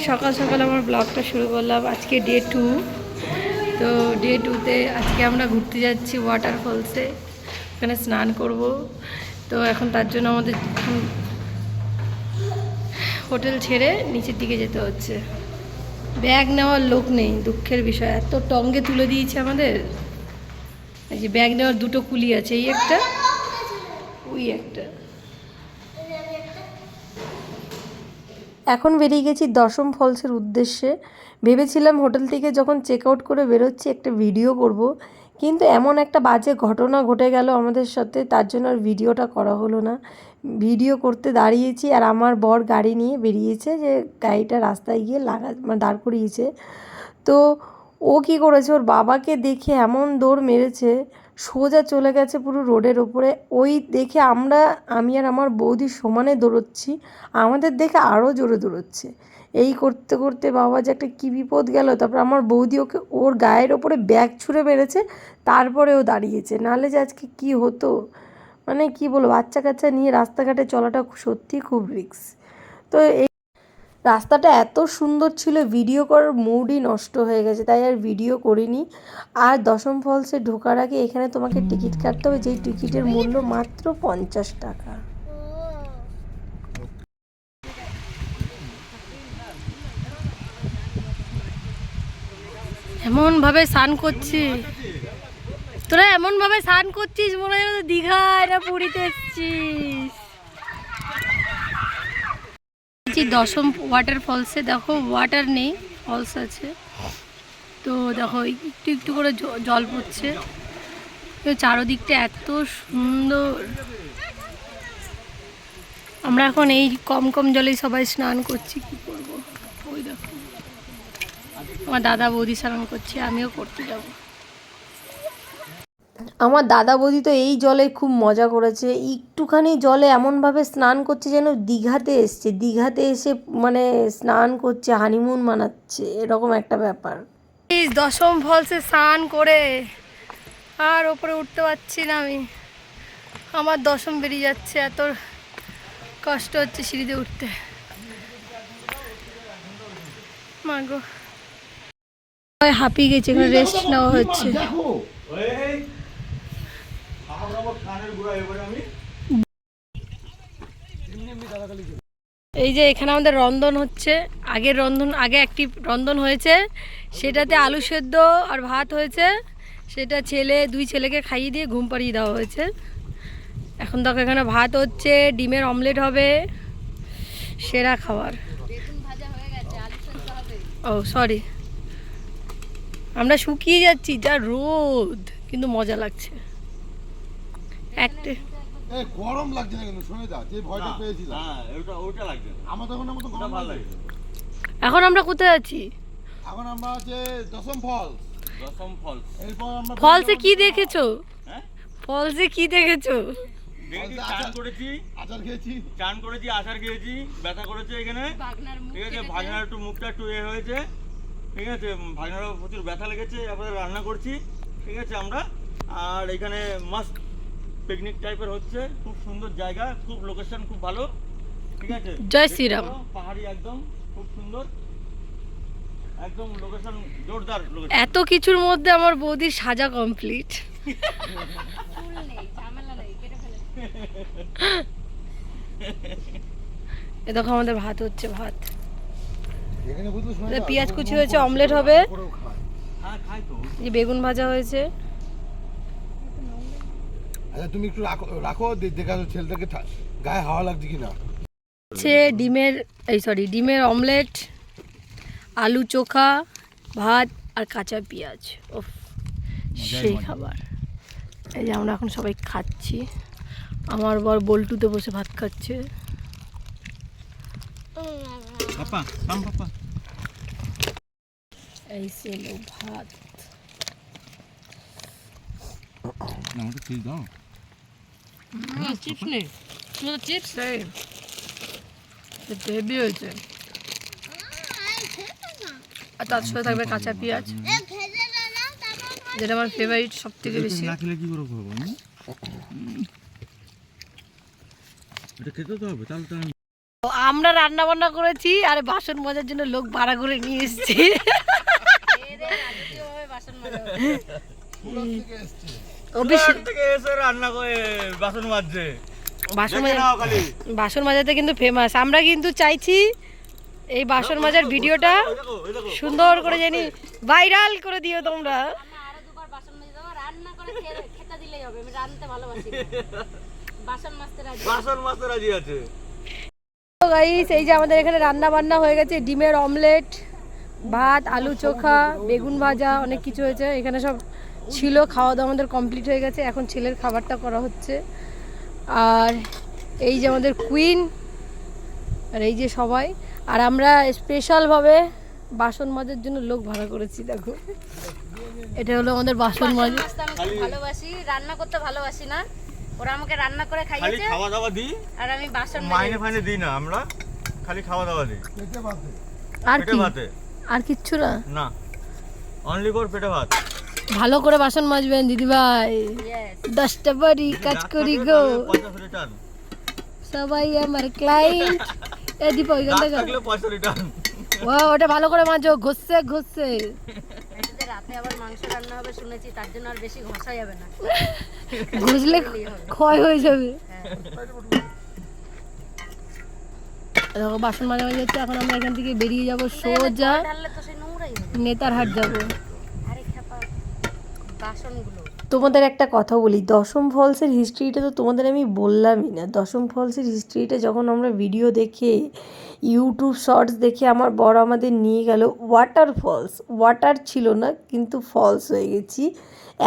সকাল সকাল আমার ব্লগটা শুরু করলাম। আজকে ডে 2। তো ডে 2তে আজকে আমরা ঘুরতে যাচ্ছি ওয়াটারফলসে, ওখানে স্নান করব। তো এখন তার জন্য আমাদের হোটেল ছেড়ে নিচের দিকে যেতে হচ্ছে। ব্যাগ নেওয়ার লোক নেই, দুঃখের বিষয়। এত টঙ্গে তুলে দিয়েছে আমাদের। এই যে ব্যাগ নেওয়ার দুটো কুলি আছে, এই একটা ওই একটা। এখন বেরিয়ে গেছি দশম ফলসের উদ্দেশ্যে। ভেবেছিলাম হোটেল থেকে যখন চেক আউট করে বেরোচ্ছি একটা ভিডিও করব, কিন্তু এমন একটা বাজে ঘটনা ঘটে গেল আমাদের সাথে, তার জন্য আর ভিডিওটা করা হলো না। ভিডিও করতে দাঁড়িয়েছি আর আমার বর গাড়ি নিয়ে বেরিয়েছে, যে গাড়িটা রাস্তায় গিয়ে দাঁড় করিয়েছে। তো ও কী করেছে, ওর বাবাকে দেখে এমন দৌড় মেরেছে, সোজা চলে গেছে পুরো রোডের ওপরে। ওই দেখে আমি আর আমার বৌদি সমানে দৌড়চ্ছি, আমাদের দেখে আরও জোরে দৌড়চ্ছে। এই করতে করতে বাবা যে একটা কী বিপদ গেল। তারপর আমার বৌদি ওকে ওর গায়ের ওপরে ব্যাগ ছুঁড়ে মেরেছে, তারপরে ও দাঁড়িয়েছে। নাহলে যে আজকে কী হতো, মানে কী বলবো, বাচ্চা কাচ্চা নিয়ে রাস্তাঘাটে চলাটা সত্যিই খুব রিস্ক। তো রাস্তাটা এত সুন্দর ছিল, ভিডিও করার মুডই নষ্ট হয়ে গেছে, তাই আর ভিডিও করিনি। আর দশম ফলসে ঢোকার আগে এখানে তোমাকে টিকিট কাটতে হবে, যেই টিকিটের মূল্য মাত্র 50 টাকা। এমনভাবে স্নান করছি, তোরা এমনভাবে স্নান করছিস মনে হয় দীঘায় না পুরীতে এসেছিস। দশম ওয়াটার ফলসে দেখো, ওয়াটার নেই, ফলস আছে। তো দেখো একটু একটু করে জল পড়ছে, চারদিকটা এত সুন্দর। আমরা এখন এই কম কম জলেই সবাই স্নান করছি, কি করবো। ওই দেখো আমার দাদা বৌদি স্নান করছে, আমিও করতে যাব। আমার দাদা বৌদি তো এই জলে খুব মজা করেছে, একটুখানি জলে এমনভাবে স্নান করছে যেন দীঘাতে এসছে, দীঘাতে এসে মানে স্নান করছে, হানিমুন মানাচ্ছে, এরকম একটা ব্যাপার। দশম ফলসে স্নান করে আর ওপরে উঠতে পারছি না আমি, আমার দশম বেরিয়ে যাচ্ছে, এত কষ্ট হচ্ছে সিঁড়িতে উঠতে। মাগো হাঁপিয়ে গেছে, এখানে রেস্ট নেওয়া হচ্ছে। এই যে এখানে আমাদের রন্ধন হচ্ছে, আগে একটি রন্ধন হয়েছে, সেটাতে আলু সেদ্ধ আর ভাত হয়েছে, সেটা দুই ছেলেকে খাইয়ে দিয়ে ঘুম পাড়িয়ে দেওয়া হয়েছে। এখন দেখো এখানে ভাত হচ্ছে, ডিমের অমলেট হবে, সেরা খাবার। ও সরি, আমরা শুকিয়ে যাচ্ছি, যা রোদ, কিন্তু মজা লাগছে। গরম লাগছে না কিন্তু, শুনে যা, যে ভয়টা পেয়েছিলাম ওটা লাগছে আমার, তখন আমার তো গরম ভালো লাগছে। এখন আমরা কোথায় আছি? এখন আমরা আছে দশম ফলস। দশম ফলস, এরপর আমরা ফলসে কি দেখেছো? ফলসে কি দেখেছো? চান করেছি, আচার খেয়েছি, আচার খেয়েছি, ব্যথা করেছে এখানে, ঠিক আছে। ভাগনার একটু মুখটা একটু হয়েছে, ঠিক আছে। ভাগনারও প্রচুর ব্যথা লেগেছে, এবারে রান্না করছি, ঠিক আছে আমরা। আর এখানে মাস্ট পিকনিক টাইপের হচ্ছে, খুব সুন্দর জায়গা, খুব লোকেশন খুব ভালো, ঠিক আছে। জয় শ্রীরাম। পাহাড়ি একদম খুব সুন্দর, একদম লোকেশন জোরদার লোকেশন। এত কিছুর মধ্যে আমার বৌদির সাজা কমপ্লিট। এ দেখো আমাদের ভাত হচ্ছে, ভাত পেঁয়াজ কুচি হয়েছে, অমলেট হবে, বেগুন ভাজা হয়েছে। আচ্ছা তুমি একটু রাখো দেখা ছেলেটাকে গায়ে হাওয়া লাগছে কিনা। ডিমের অমলেট, আলু চোখা, ভাত আর কাঁচা পেঁয়াজ, ওফ সেই খাবার। এই যে আমরা এখন সবাই খাচ্ছি, আমার বর বল্টুতে বসে ভাত খাচ্ছে। এই ছিল ভাত। চিপস নেই, চিপস হেভি হয়েছে। আর তার সাথে থাকবে কাঁচা পেঁয়াজ, যেটা আমার ফেভারিট সব থেকে বেশি। এটা খেতে তো হবে, তাহলে আমরা রান্না বান্না করেছি আর বাসন মাজার জন্য লোক ভাড়া করে নিয়ে এসেছি। থেকে এসে রান্না করে বাসন মাজছে। বাসন মাজাতে কিন্তু ফেমাস। আমরা কিন্তু চাইছি এই বাসন মাজার ভিডিওটা সুন্দর করে জানি ভাইরাল করে দিও তোমরা। বাসন মাজতে রাজি আছে। গাইস এই যে আমাদের এখানে রান্না বান্না হয়ে গেছে, ডিমের অমলেট, ভাত, আলু চোখা, বেগুন ভাজা, অনেক কিছু হয়েছে এখানে, সব ছিল। খাওয়া দাওয়া আমাদের কমপ্লিট হয়ে গেছে, এখন ছেলের খাবারটা করা হচ্ছে। আর এই যে আমাদের কুইন, আর এই যে সবাই, আর আমরা স্পেশালভাবে বাসন মাজার জন্য লোক ভাড়া করেছি। দেখো এটা হলো আমাদের বাসন মাজা। আমি ভালোবাসি, রান্না করতে ভালোবাসি না, ওরা আমাকে রান্না করে খালি খাইয়েছে খাওয়া দাওয়া দিই আর আমি বাসন মাইনে ফাইনে দিই না, আমরা খালি খাওয়া দাওয়া দিই। আর পেটে কি, ভাতে আর কিচ্ছু না, না, অনলি ফর পেটে ভাত। ভালো করে বাসন মাজবেন দিদিভাই, 10টা বাড়ি কাজ করি গো সবাই আমার ক্লায়েন্ট। এ দীপা ওইখান থেকে পয়সা রিটার্ন। ও ওটা ভালো করে মাজো, ঘষছে ঘষছে। রাতে আবার মাংস রান্না হবে শুনেছি, তার জন্য আর বেশি ঘষা যাবে না, ঘষলে ক্ষয় হয়ে যাবে। দেখো বাসন মাজা হয়ে যাচ্ছে, এখন আমরা এখান থেকে বেরিয়ে যাব সোজা ঢাললে তো সেই নোংরাই হবে। নেতারহাট যাব। আরে খেপা, বাসনগুলো তোমাদের একটা কথা বলি, দশম ফলসের হিস্ট্রিটা তো তোমাদের আমি বললামই না। দশম ফলসের হিস্ট্রিটা যখন আমরা ভিডিও দেখে, ইউটিউব শর্টস দেখে আমার বড় আমাদের নিয়ে গেল ওয়াটারফলস, ওয়াটার ছিল না কিন্তু ফলস হয়ে গেছি।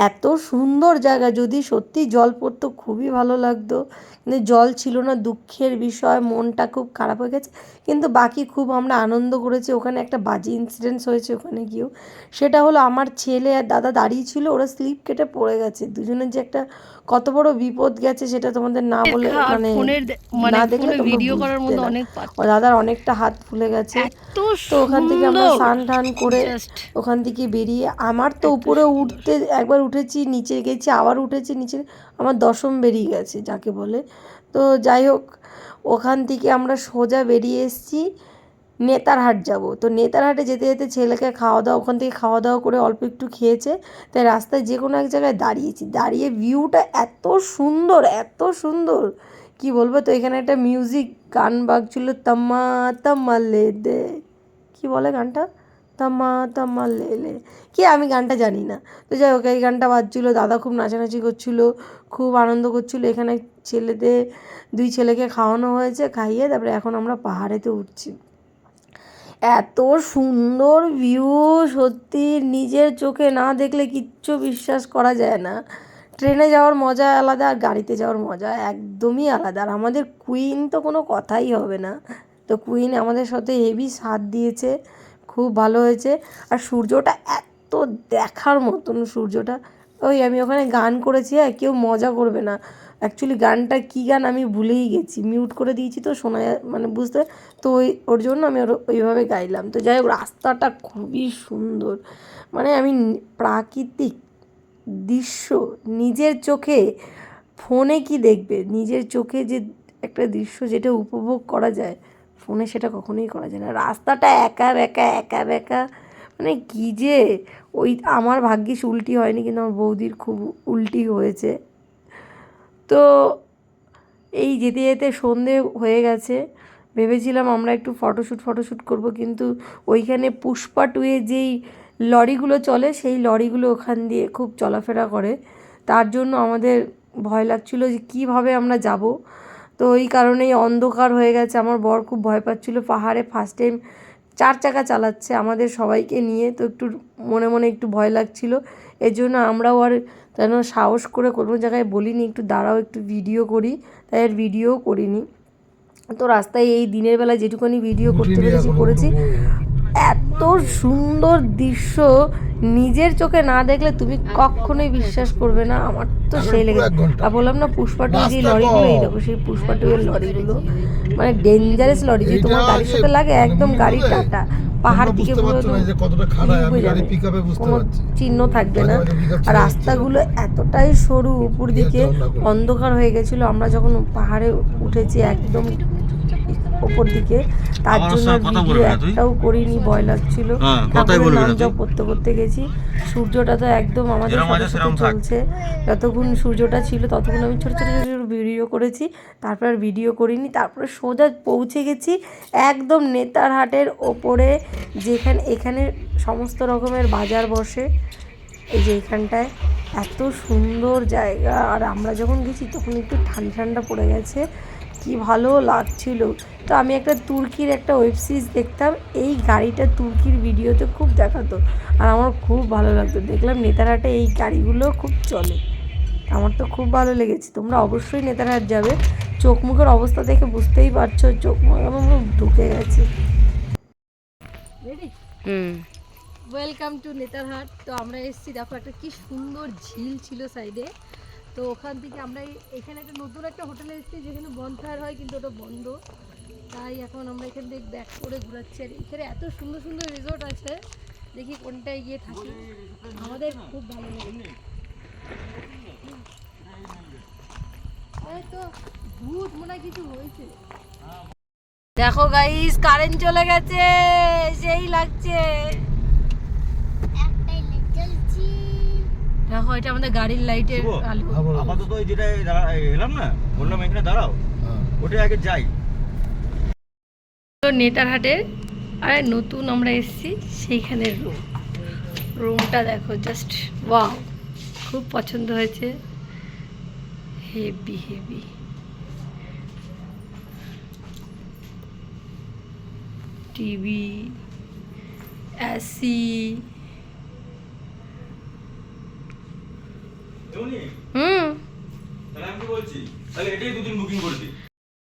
এত সুন্দর জায়গা, যদি সত্যি জল পড়তো খুবই ভালো লাগতো, কিন্তু জল ছিল না, দুঃখের বিষয়, মনটা খুব খারাপ হয়ে গেছে। কিন্তু বাকি খুব আমরা আনন্দ করেছি। ওখানে একটা বাজে ইনসিডেন্টস হয়েছে ওখানে গিয়েও, সেটা হলো আমার ছেলে আর দাদা দাঁড়িয়ে ছিল, ওরা স্লিপ কেটে পড়ে গেছে। দুজনের যে একটা কত বড় বিপদ গেছে সেটা তোমাদের না বলে না দেখলে ভিডিও করার মধ্যে অনেক, দাদার অনেকটা হাত ফুলে গেছে। তো ওখান থেকে আমরা স্নান টান করে ওখান থেকে বেরিয়ে, আমার তো উপরে উঠতে একবার উঠেছি, নিচে গেছি, আবার উঠেছি নিচে, আমার দশম বেরিয়ে গেছে যাকে বলে। তো যাই হোক, ওখান থেকে আমরা সোজা বেরিয়ে এসেছি নেতারহাট যাব। তো নেতারহাটে যেতে যেতে ছেলেকে খাওয়া দাওয়া, ওখান থেকে খাওয়া দাওয়া করে অল্প একটু খেয়েছে, তাই রাস্তায় যে কোনো এক জায়গায় দাঁড়িয়েছি। দাঁড়িয়ে ভিউটা এত সুন্দর, এত সুন্দর কি বলবো। তো এখানে একটা মিউজিক গান বাজছিল, তাম্মা তাম্মা লে দে, কি বলে গানটা, তাম্মা তাম্মা লে লে, কি আমি গানটা জানি না। তো যাই হোক এই গানটা বাজছিল, দাদা খুব নাচানাচি করছিল, খুব আনন্দ করছিল। এখানে ছেলেদের, 2 ছেলেকে খাওয়ানো হয়েছে, খাইয়ে তারপরে এখন আমরা পাহাড়েতে উঠছি। এত সুন্দর ভিউ, সত্যি নিজের চোখে না দেখলে কিচ্ছু বিশ্বাস করা যায় না। ট্রেনে যাওয়ার মজা আলাদা আর গাড়িতে যাওয়ার মজা একদমই আলাদা। আর আমাদের কুইন তো কোনো কথাই হবে না, তো কুইন আমাদের সাথে হেভি সাথ দিয়েছে, খুব ভালো হয়েছে। আর সূর্যটা এত দেখার মতন, সূর্যটা, ওই আমি ওখানে গান করেছি, হ্যাঁ কেউ মজা করবে না, অ্যাকচুয়ালি গানটা কী গান আমি ভুলেই গেছি, মিউট করে দিয়েছি তো শোনা মানে বুঝতে, তো ওর জন্য আমি ওইভাবে গাইলাম। তো যাই হোক রাস্তাটা খুবই সুন্দর, মানে আমি প্রাকৃতিক দৃশ্য নিজের চোখে, ফোনে কি দেখবে, নিজের চোখে যে একটা দৃশ্য যেটা উপভোগ করা যায়, ফোনে সেটা কখনোই করা যায় না। রাস্তাটা একা বেঁকা, একা বেঁকা, মানে কী যে, ওই আমার ভাগ্যিস উল্টি হয়নি, কিন্তু আমার বৌদির খুব উল্টি হয়েছে। তো এই যেতে যেতে সন্ধে হয়ে গেছে, ভেবেছিলাম আমরা একটু ফটোশ্যুট করব, কিন্তু ওইখানে পুষ্পা 2-এ যেই লরিগুলো চলে, সেই লরিগুলো ওখান দিয়ে খুব চলাফেরা করে, তার জন্য আমাদের ভয় লাগছিল যে কীভাবে আমরা যাব। তো ওই কারণেই অন্ধকার হয়ে গেছে, আমার বর খুব ভয় পাচ্ছিল, পাহাড়ে ফার্স্ট টাইম 4 চাকা চালাচ্ছে আমাদের সবাইকে নিয়ে, তো একটু মনে মনে একটু ভয় লাগছিল। এর জন্য আমরাও আর যেন সাহস করে কোনো জায়গায় বলিনি একটু দাঁড়াও একটু ভিডিও করি, তাই আর ভিডিও করিনি। তো রাস্তায় এই দিনের বেলা যেটুকুনি ভিডিও করতে পেরেছি করেছি। এত সুন্দর দৃশ্য নিজের চোখে না দেখলে তুমি কখনোই বিশ্বাস করবে না, আমার তো সেই লেগেছে। আর বললাম না পুষ্পা 2 যে লরিগুলো, এই দেখো সেই পুষ্পা 2 এর লরিগুলো, মানে ডেঞ্জারাস লরি, যে তোমার গাড়ির সাথে লাগে একদম গাড়ি টাটা, পাহাড় থেকে পুরো কোনো চিহ্ন থাকবে না। আর রাস্তাগুলো এতটাই সরু, উপর দিকে অন্ধকার হয়ে গেছিলো, আমরা যখন পাহাড়ে উঠেছি একদম ওপর দিকে, তার আমার জন্য সঙ্গে কথা ভিডিও বলবি না তুই? একটাও করিনি, ভয় লাগছিল। হ্যাঁ, কথাই ঠাকুরের বলবি না নাম তুই? জপ করতে করতে গেছি। সূর্যটা তো একদম আমাদের যেরকম আছে সাথে সেরকম সাথে থাক। চলছে। যতক্ষণ সূর্যটা ছিল ততক্ষণ আমি ছোটো ছোটো ছোটো ভিডিও করেছি, তারপর আর ভিডিও করিনি। তারপরে সোজা পৌঁছে গেছি একদম নেতারহাটের ওপরে, এখানে সমস্ত রকমের বাজার বসে। এই যে এখানটায় এত সুন্দর জায়গা, আর আমরা যখন গেছি তখন একটু ঠান্ডা ঠান্ডা পড়ে গেছে, কি ভালো লাগছিল। তো আমি একটা তুর্কির একটা ওয়েব সিরিজ দেখতাম, এই গাড়িটা তুর্কির ভিডিওতে খুব দেখাতো, আর আমার খুব ভালো লাগতো। দেখলাম নেতারহাটে এই গাড়িগুলো খুব চলে, আমার তো খুব ভালো লেগেছে। তোমরা অবশ্যই নেতারহাট যাবে, চোখ মুখের অবস্থা দেখে বুঝতেই পারছো, চোখ মুখ আমার ঢুকে গেছে। Welcome to Netarhat. তো আমরা এসেছি, দেখো একটা কি সুন্দর ঝিল ছিল সাইডে। তো ওখান থেকে আমরা এখানে একটা নতুন একটা হোটেলে এসেছি যেখানে বনফায়ার হয়, কিন্তু ওটা বন্ধ। তাই এখন আমরা এখান থেকে ব্যাক করে ঘোরাচ্ছি। আর এখানে এত সুন্দর সুন্দর রিসোর্ট আছে, দেখি কোনটায় গিয়ে থাকি। আমাদের খুব ভালো লাগে। তো ভূত মনে হয় কিছু হয়েছে। দেখো গাইস, কারেন্ট চলে গেছে, সেই লাগছে। দেখো এটা আমাদের গাড়ির লাইটের আলো। আপাতত ওই যেটা এলাম না, বললাম এখানে দাঁড়াও, ওটাই আগে যাই। নেতারহাটের আর নতুন আমরা এসেছি সেইখানের রুমটা দেখো, জাস্ট ওয়াও, খুব পছন্দ হয়েছে, হেভি হেভি। টিভি, এসি, তাহলে আমি কি বলছি, তাহলে এটাই দুদিন বুকিং করে দিই।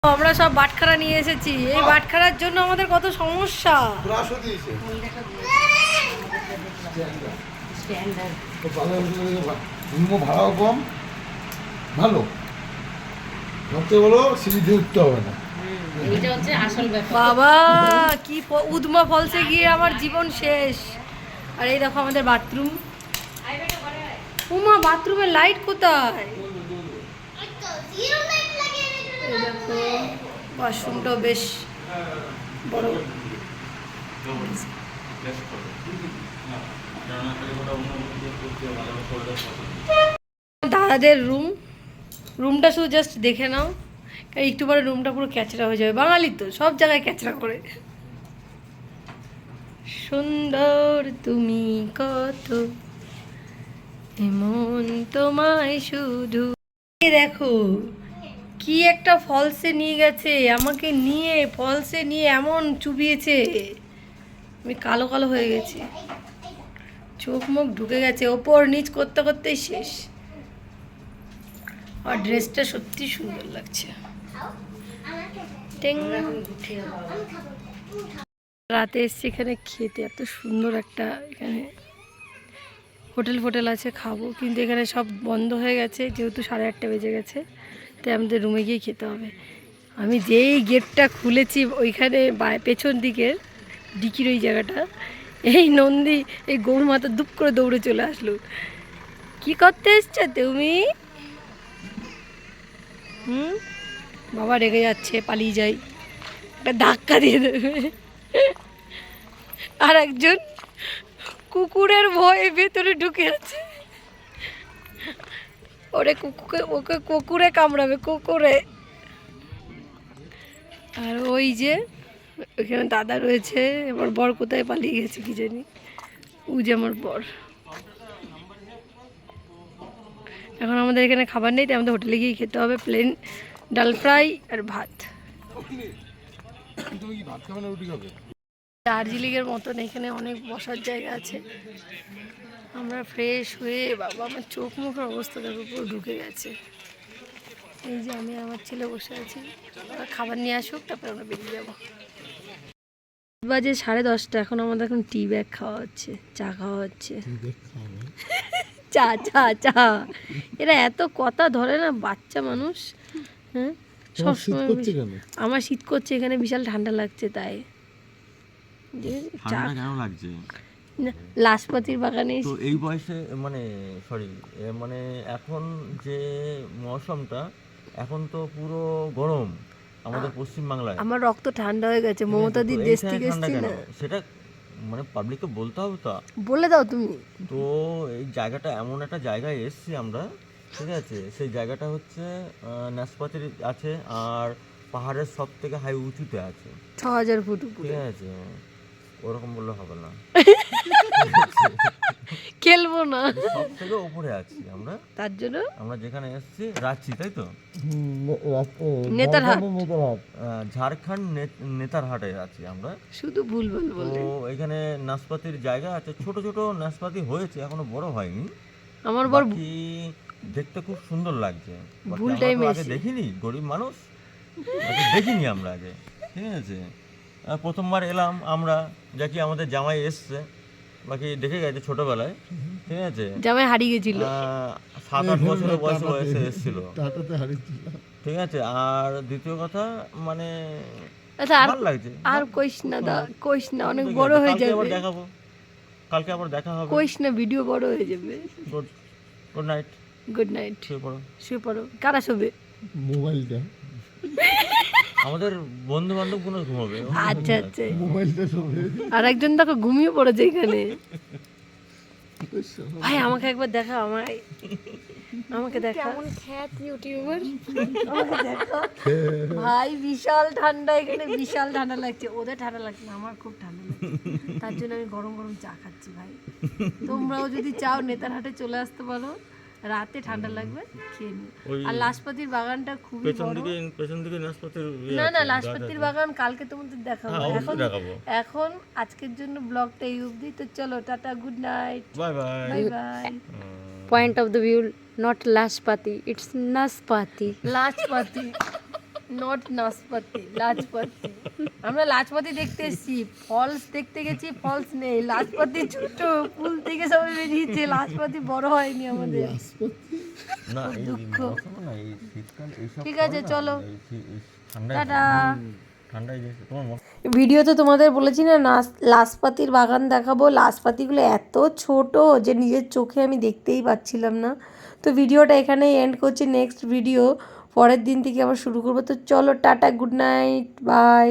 আমরা সব বাটখারা নিয়ে এসেছি, এই বাটখারার জন্য আমাদের কত সমস্যা। ব্রাশও দিয়েছে। তো ভালো রুমও ভাড়াও কম, ভালো। সবচেয়ে বলো সিঁড়িতে উঠতে হবে না। এইটা হচ্ছে আসল ব্যাপার। বাবা কি উদমা ফলসে গিয়ে আমার জীবন শেষ। আর এই দেখো আমাদের বাথরুম। উমা, বাথরুমের লাইট কোথায়? এই দেখো বাথরুমটাও বেশ বড়। দাদাদের রুমটা শুধু জাস্ট দেখে নাও, কারণ একটু পরে রুমটা পুরো ক্যাচরা হয়ে যাবে। বাঙালি তো সব জায়গায় ক্যাচরা করে। সুন্দর তুমি কত, এমন তোমায় শুধু। দেখো কি একটা ফলসে নিয়ে গেছে আমাকে, নিয়ে ফলসে নিয়ে এমন চুবিয়েছে, আমি কালো কালো হয়ে গেছি, চোখ মুখ ঢুকে গেছে, ওপর নিচ করতে করতেই শেষ। আর ড্রেসটা সত্যি সুন্দর লাগছে। রাতে এসছি এখানে খেতে, এত সুন্দর একটা এখানে হোটেল আছে, খাবো, কিন্তু এখানে সব বন্ধ হয়ে গেছে, যেহেতু 8:30 বেজে গেছে, তাই আমাদের রুমে গিয়ে খেতে হবে। আমি যেই গেটটা খুলেছি ওইখানে পেছন দিকের ডিকির ওই জায়গাটা, এই নন্দী, এই গরু মাথা দুপ করে দৌড়ে চলে আসলো। কি করতে এসছো তুমি? বাবা রেগে যাচ্ছে, পালিয়ে যাই, একটা ধাক্কা দিয়ে দেবে। আর একজন কুকুরের ভয়ে ভেতরে ঢুকে আছে, ওকে কুকুরে কামড়াবে, কুকুরে। আর ওই যে ওইখানে দাদা রয়েছে, আমার বর কোথায় পালিয়ে গেছে কি জানি, ও যে আমার বর। এখন আমাদের এখানে খাবার নেই, তাই আমাদের হোটেলে গিয়ে খেতে হবে, প্লেন ডাল ফ্রাই আর ভাত। তুমি কি ভাত খাবে না রুটি খাবে? দার্জিলিংয়ের মতন এখানে অনেক বসার জায়গা আছে। আমরা ফ্রেশ হয়ে, বাবা আমার চোখ মুখের অবস্থা দেখো পুরো ঢুকে গেছে। এই যে আমি আমার ছেলে বসে আছি, ওরা খাবার নিয়ে আসুক, তারপরে আমরা বেরিয়ে যাবো। বাজে 10:30, এখন আমাদের এখন টি ব্যাগ খাওয়া হচ্ছে, চা খাওয়া হচ্ছে। চা চা চা, এরা এত কথা ধরে না, বাচ্চা মানুষ। হ্যাঁ, সবসময় আমার শীত করছে, এখানে বিশাল ঠান্ডা লাগছে, তাই ঠান্ডা কেন লাগছে? লাশপাতির বাগানে তো এই বয়সে, মানে সরি, মানে এখন যে মৌসমটা, এখন তো পুরো গরম, আমাদের পশ্চিমবাংলায়। আমার রক্ত ঠান্ডা হয়ে গেছে, মমতাদির তো দেশ এইখানে থেকে ঠান্ডা এসেছি কেন? না। সেটা মানে পাবলিককে বলতে হবে তো। বলে দাও তুমি। তো এই জায়গাটা এমন একটা জায়গায় এসেছি আমরা, ঠিক আছে? সেই জায়গাটা হচ্ছে নাশপাতির আছে, আর পাহাড়ের সব থেকে হাই উঁচুতে আছে, 6000 ফুট ঠিক উপরে। আছে? ওরকম বললে হবে না, খেলবো না সব থেকে উপরে আছি আমরা। তার জন্য আমরা যেখানে এসেছি রাঁচি, তাই তো? নেতারহাট। ঝাড়খণ্ড নেতারহাটে আছি আমরা। শুধু ভুলভাল তো বলে। এখানে নাশপাতির জায়গা আছে, ছোট ছোট নাশপাতি হয়েছে, এখনো বড় হয়নি। আমার বর বাকি দেখতে খুব সুন্দর লাগছে। বাকি ভুল আমরা টাইমে তো আগে এসে। দেখিনি, গরিব মানুষ, আগে দেখিনি আমরা আগে, ঠিক আছে? প্রথমবার এলাম আমরা, যা কি আমাদের জামাই এসছে, বাকি দেখে গেছে ছোটবেলায়, ঠিক আছে? জামাই হারিয়ে গেছিল। 7-8 বছরের বয়সে এসেছিল, টাটাতে হারিয়েছিল। ঠিক আছে? আর দ্বিতীয় কথা মানে আচ্ছা আর ভালো লাগছে। আর কইস না দা, কইস না, অনেক ঠিক বড় আছে, হয়ে কালকে আবার যাবে। দেখাবো, কালকে আবার দেখা হবে। কইস না, ভিডিও বড় হয়ে যাবে। Good good night, good night. শুয়ে পড়ো। শুয়ে পড়ো। কারা শোবে? মোবাইলটা আমাদের বন্ধু বান্ধব কোনো ঘুমাবে। আচ্ছা আচ্ছা। মোবাইলটা সবে আর একজন দেখো ঘুমিয়ে পড়েছে এখানে। ভাই আমাকে একবার দেখা, আমাকে দেখা। কেমন খ্যাত ইউটিউবার, আমাকে দেখা। ভাই বিশাল ঠান্ডা এখানে, বিশাল ঠান্ডা লাগছে। ওদের ঠান্ডা লাগছে না, আমার খুব ঠান্ডা লাগছে। তার জন্য আমি গরম গরম চা খাচ্ছি ভাই। তোমরাও যদি চাও নেতারহাটে চলে আসতে পারো, রাতে ঠান্ডা লাগবে, খেয়ে নিও। আর লাশপাতির বাগানটা খুবই বড়। পেছন দিকে নাশপাতির না না, লাশপাতির বাগান কালকে তোমাদের দেখাবো। হ্যাঁ, অবশ্যই দেখাবো। এখন আজকের জন্য ব্লগটা এই অবধি। তো চলো tata, good night, bye bye. Bye bye. Point of the view, not লাশপাতি, ইটস নাশপাতি। লাজপাতি, নট নাশপাতি, লাজপাতি। আমরা লাজপাতি দেখতে এসেছি, ফলস দেখতে গেছি, ফলস নেই। লাজপাতি ছোট ফুল থেকে সবাই বেরিয়েছে, লাজপাতি বড় হয়নি আমাদের। না এই দুঃখ। মৌসুমে না, এই শীতকাল এইসব ঠিক ফল আছে, না, চলো। এই ঠান্ডায় টাটা। ঠান্ডায় যে তোমার ভিডিওতে তোমাদের বলেছি না লাশপাতির বাগান দেখাবো। লাশপাতিগুলো এত ছোট যে নিজের চোখে আমি দেখতেই পাচ্ছিলাম না। তো ভিডিওটা এখানেই এন্ড করছি। নেক্সট ভিডিও পরের দিন থেকে আবার শুরু করবো। তো চলো টাটা, গুড নাইট, বাই।